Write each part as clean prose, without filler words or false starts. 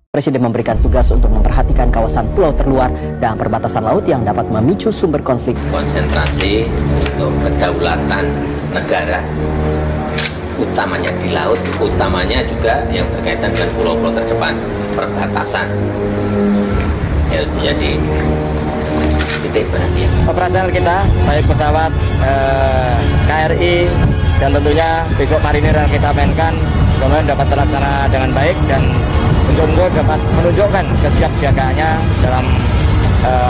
Presiden memberikan tugas untuk memperhatikan kawasan pulau terluar dan perbatasan laut yang dapat memicu sumber konflik. Konsentrasi untuk kedaulatan negara, utamanya di laut, utamanya juga yang berkaitan dengan pulau-pulau terdepan, perbatasan. Harus menjadi titik perhatian. Operasional kita, baik pesawat KRI dan tentunya besok marinir yang kita mainkan, kemudian dapat terlaksana dengan baik dan betul-betul dapat menunjukkan kesiapsiagaannya dalam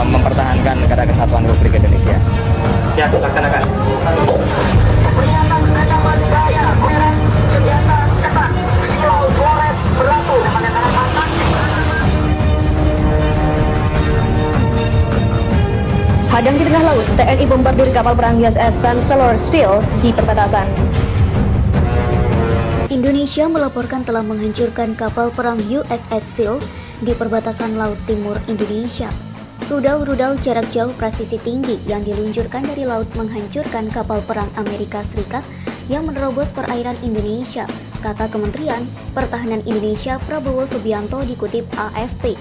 mempertahankan negara kesatuan Republik Indonesia. Siap dilaksanakan. Hadang di tengah laut, TNI bombardir kapal perang USS Chancellorsville di perbatasan. Indonesia melaporkan telah menghancurkan kapal perang USS Phil di perbatasan Laut Timur Indonesia. Rudal-rudal jarak jauh presisi tinggi yang diluncurkan dari laut menghancurkan kapal perang Amerika Serikat yang menerobos perairan Indonesia, kata Kementerian Pertahanan Indonesia Prabowo Subianto dikutip AFP.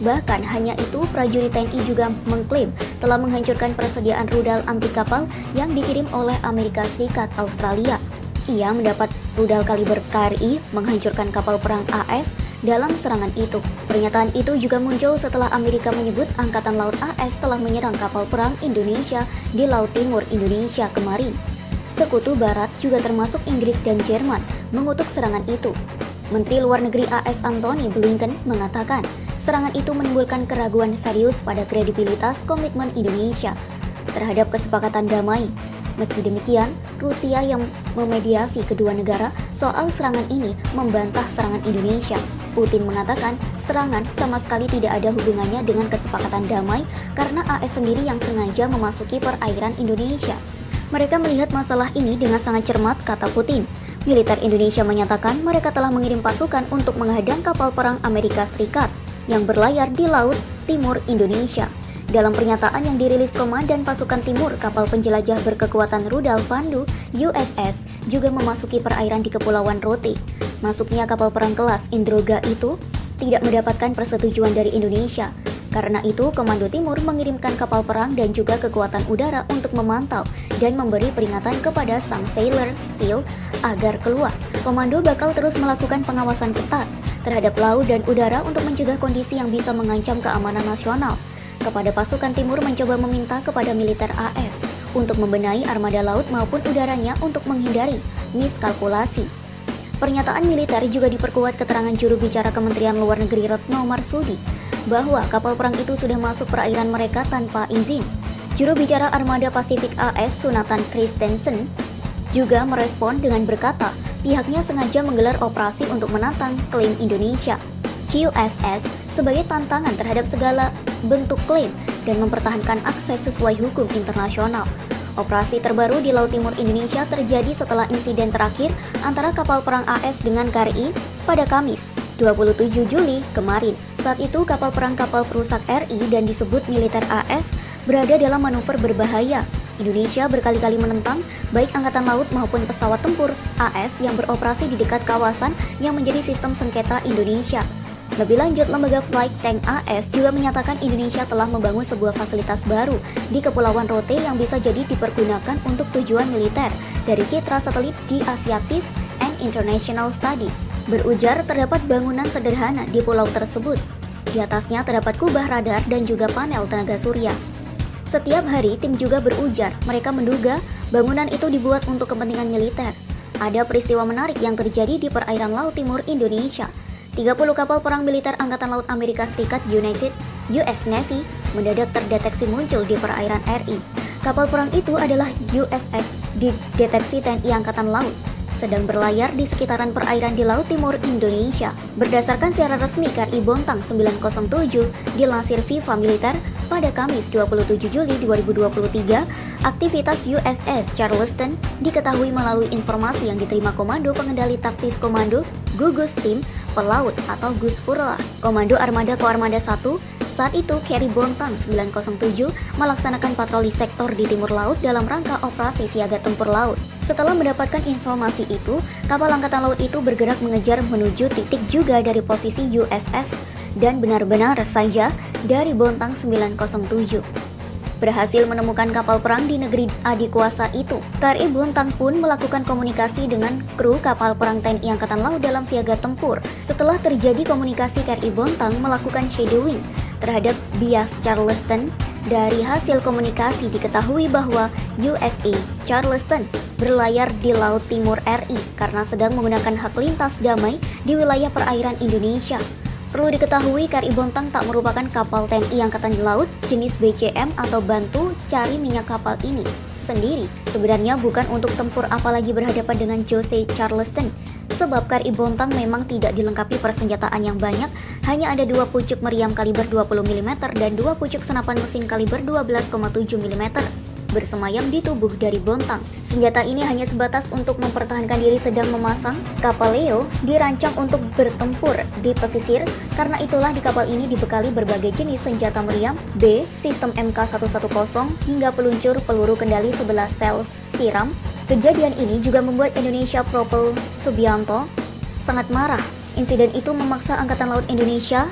Bahkan hanya itu, prajurit TNI juga mengklaim telah menghancurkan persediaan rudal anti kapal yang dikirim oleh Amerika Serikat Australia. Ia mendapat rudal kaliber KRI menghancurkan kapal perang AS dalam serangan itu. Pernyataan itu juga muncul setelah Amerika menyebut Angkatan Laut AS telah menyerang kapal perang Indonesia di Laut Timur Indonesia kemarin. Sekutu Barat juga termasuk Inggris dan Jerman mengutuk serangan itu. Menteri Luar Negeri AS Antony Blinken mengatakan serangan itu menimbulkan keraguan serius pada kredibilitas komitmen Indonesia terhadap kesepakatan damai. Meski demikian, Rusia yang memediasi kedua negara soal serangan ini membantah serangan Indonesia. Putin mengatakan serangan sama sekali tidak ada hubungannya dengan kesepakatan damai karena AS sendiri yang sengaja memasuki perairan Indonesia. Mereka melihat masalah ini dengan sangat cermat, kata Putin. Militer Indonesia menyatakan mereka telah mengirim pasukan untuk menghadang kapal perang Amerika Serikat yang berlayar di Laut Timur Indonesia. Dalam pernyataan yang dirilis Komandan Pasukan Timur, kapal penjelajah berkekuatan rudal Pandu USS juga memasuki perairan di Kepulauan Rote. Masuknya kapal perang kelas Indroga itu tidak mendapatkan persetujuan dari Indonesia. Karena itu, Komando Timur mengirimkan kapal perang dan juga kekuatan udara untuk memantau dan memberi peringatan kepada sang sailor Steel agar keluar. Komando bakal terus melakukan pengawasan ketat terhadap laut dan udara untuk mencegah kondisi yang bisa mengancam keamanan nasional. Kepada pasukan timur mencoba meminta kepada militer AS untuk membenahi armada laut maupun udaranya untuk menghindari miskalkulasi. Pernyataan militer juga diperkuat keterangan juru bicara Kementerian Luar Negeri Retno Marsudi bahwa kapal perang itu sudah masuk perairan mereka tanpa izin. Juru bicara Armada Pasifik AS Sunatan Christensen juga merespon dengan berkata pihaknya sengaja menggelar operasi untuk menantang klaim Indonesia QSS sebagai tantangan terhadap segala bentuk klaim dan mempertahankan akses sesuai hukum internasional. Operasi terbaru di Laut Timur Indonesia terjadi setelah insiden terakhir antara kapal perang AS dengan KRI pada Kamis 27 Juli kemarin. Saat itu kapal perang perusak RI dan disebut militer AS berada dalam manuver berbahaya. Indonesia berkali-kali menentang baik angkatan laut maupun pesawat tempur AS yang beroperasi di dekat kawasan yang menjadi sistem sengketa Indonesia. Lebih lanjut, lembaga Flight Tank AS juga menyatakan Indonesia telah membangun sebuah fasilitas baru di Kepulauan Rote yang bisa jadi dipergunakan untuk tujuan militer dari citra satelit di Asiatic and International Studies. Berujar terdapat bangunan sederhana di pulau tersebut. Di atasnya terdapat kubah radar dan juga panel tenaga surya. Setiap hari tim juga berujar mereka menduga bangunan itu dibuat untuk kepentingan militer. Ada peristiwa menarik yang terjadi di perairan Laut Timur Indonesia. 30 kapal perang militer Angkatan Laut Amerika Serikat US Navy mendadak terdeteksi muncul di perairan RI. Kapal perang itu adalah USS dideteksi TNI Angkatan Laut sedang berlayar di sekitaran perairan di Laut Timur Indonesia. Berdasarkan siaran resmi KRI Bontang 907 dilansir Viva Militer pada Kamis 27 Juli 2023, aktivitas USS Charleston diketahui melalui informasi yang diterima Komando Pengendali Taktis Komando Gugus Tim Pelaut atau Guspurla, Komando Armada Koarmada 1. Saat itu, KRI Bontang 907 melaksanakan patroli sektor di timur laut dalam rangka operasi siaga tempur laut. Setelah mendapatkan informasi itu, kapal angkatan laut itu bergerak mengejar menuju titik juga dari posisi USS dan benar-benar saja dari Bontang 907. Berhasil menemukan kapal perang di negeri adikuasa itu, KRI Bontang pun melakukan komunikasi dengan kru kapal perang TNI Angkatan Laut dalam siaga tempur. Setelah terjadi komunikasi, KRI Bontang melakukan shadowing terhadap bias Charleston. Dari hasil komunikasi diketahui bahwa USS Charleston berlayar di Laut Timur RI karena sedang menggunakan hak lintas damai di wilayah perairan Indonesia. Perlu diketahui, KRI Bontang tak merupakan kapal TNI Angkatan Laut jenis BCM atau bantu cari minyak. Kapal ini sendiri sebenarnya bukan untuk tempur, apalagi berhadapan dengan USS Charleston. Sebab KRI Bontang memang tidak dilengkapi persenjataan yang banyak, hanya ada 2 pucuk meriam kaliber 20 mm dan 2 pucuk senapan mesin kaliber 12,7 mm bersemayam di tubuh dari Bontang. Senjata ini hanya sebatas untuk mempertahankan diri sedang memasang. Kapal Leo dirancang untuk bertempur di pesisir, karena itulah di kapal ini dibekali berbagai jenis senjata meriam, B, sistem MK110 hingga peluncur peluru kendali 11 sel siram. Kejadian ini juga membuat Indonesia Propel Subianto sangat marah. Insiden itu memaksa Angkatan Laut Indonesia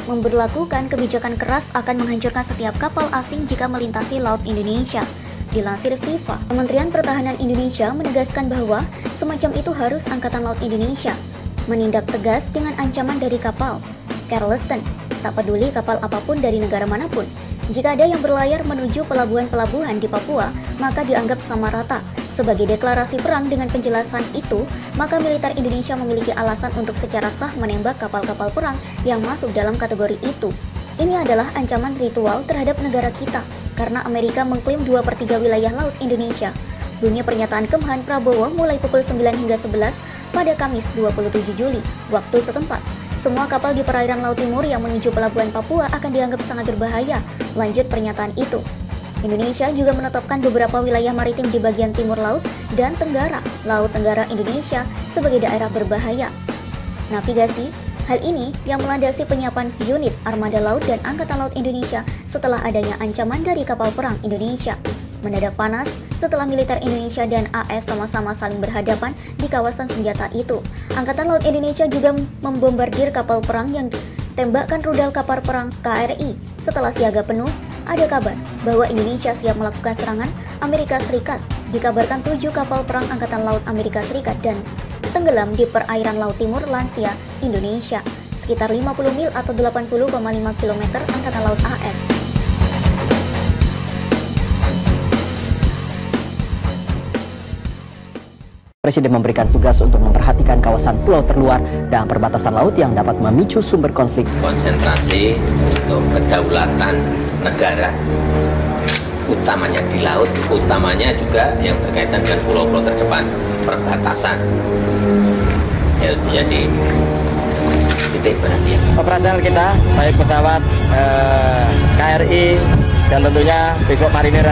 memberlakukan kebijakan keras akan menghancurkan setiap kapal asing jika melintasi Laut Indonesia. Dilansir FIFA, Kementerian Pertahanan Indonesia menegaskan bahwa semacam itu harus Angkatan Laut Indonesia menindak tegas dengan ancaman dari kapal Charleston, tak peduli kapal apapun dari negara manapun. Jika ada yang berlayar menuju pelabuhan-pelabuhan di Papua, maka dianggap sama rata. Sebagai deklarasi perang dengan penjelasan itu, maka militer Indonesia memiliki alasan untuk secara sah menembak kapal-kapal perang yang masuk dalam kategori itu. Ini adalah ancaman ritual terhadap negara kita, karena Amerika mengklaim 2/3 wilayah laut Indonesia. Bunyi pernyataan Kemhan Prabowo mulai pukul 9 hingga 11 pada Kamis 27 Juli, waktu setempat. Semua kapal di perairan Laut Timur yang menuju pelabuhan Papua akan dianggap sangat berbahaya, lanjut pernyataan itu. Indonesia juga menetapkan beberapa wilayah maritim di bagian timur laut dan tenggara Laut Tenggara Indonesia sebagai daerah berbahaya. Navigasi, hal ini yang melandasi penyiapan unit Armada Laut dan Angkatan Laut Indonesia setelah adanya ancaman dari kapal perang Indonesia. Mendadak panas setelah militer Indonesia dan AS sama-sama saling berhadapan di kawasan senjata itu. Angkatan Laut Indonesia juga membombardir kapal perang yang tembakan rudal kapal perang KRI. Setelah siaga penuh, ada kabar bahwa Indonesia siap melakukan serangan Amerika Serikat. Dikabarkan 7 kapal perang Angkatan Laut Amerika Serikat dan tenggelam di perairan Laut Timur Lansia, Indonesia, sekitar 50 mil atau 80,5 km Angkatan Laut AS. Presiden memberikan tugas untuk memperhatikan kawasan pulau terluar dan perbatasan laut yang dapat memicu sumber konflik. Konsentrasi untuk kedaulatan negara, utamanya di laut, utamanya juga yang berkaitan dengan pulau-pulau terdepan, perbatasan. Harus menjadi titik perhatian. Operasional kita, baik pesawat KRI dan tentunya besok marinir